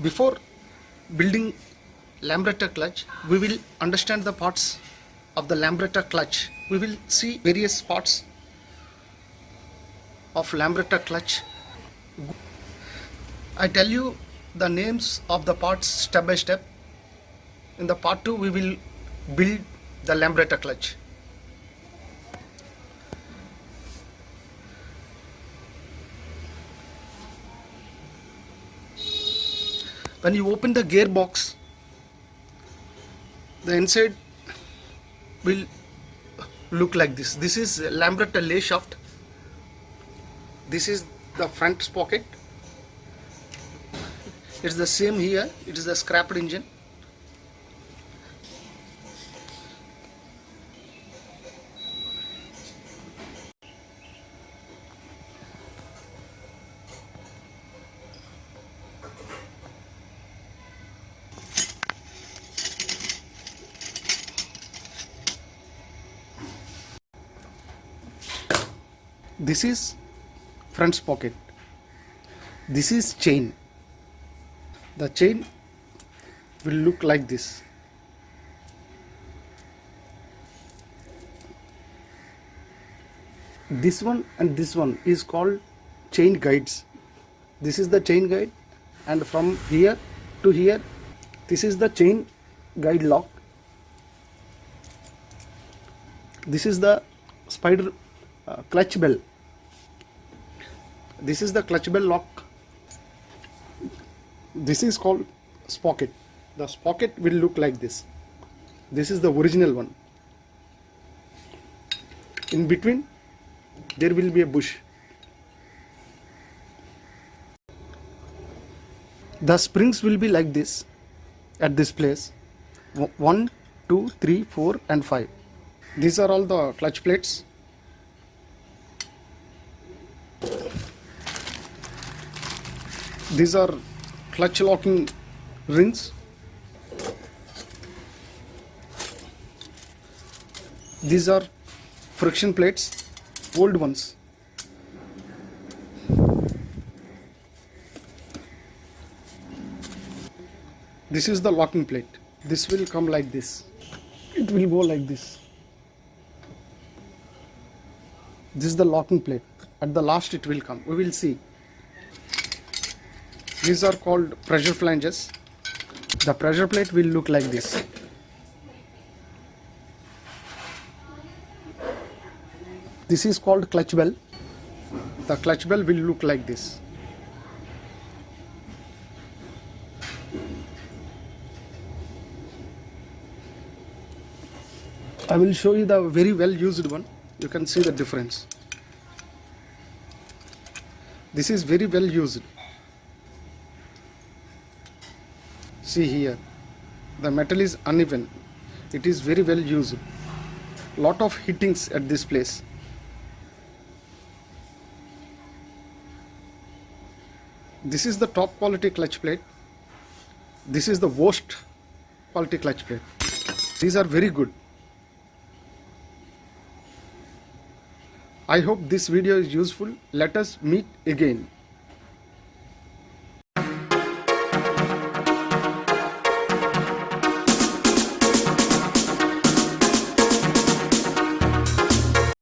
Before building Lambretta clutch, we will understand the parts of the Lambretta clutch. We will see various parts of Lambretta clutch. I tell you the names of the parts step by step. In the part 2, we will build the Lambretta clutch. When you open the gearbox, the inside will look like this. This is Lambretta lay shaft. This is the front sprocket. It's the same here. It is a scrapped engine. This is front sprocket. This is chain. The chain will look like this. This one and this one is called chain guides. This is the chain guide, and from here to here, this is the chain guide lock. This is the spider clutch bell. This is the clutch bell lock. This is called sprocket. The sprocket will look like this. This is the original one. In between there will be a bush. The springs will be like this at this place. 1, 2, 3, 4 and 5. These are all the clutch plates. These are clutch locking rings. These are friction plates, old ones. This is the locking plate. This will come like this. It will go like this. This is the locking plate. At the last it will come. We will see. These are called pressure flanges. The pressure plate will look like this. This is called clutch bell. The clutch bell will look like this. I will show you the very well used one. You can see the difference. This is very well used. See here, the metal is uneven. It is very well used. Lot of hittings at this place. This is the top quality clutch plate. This is the worst quality clutch plate. These are very good. I hope this video is useful. Let us meet again.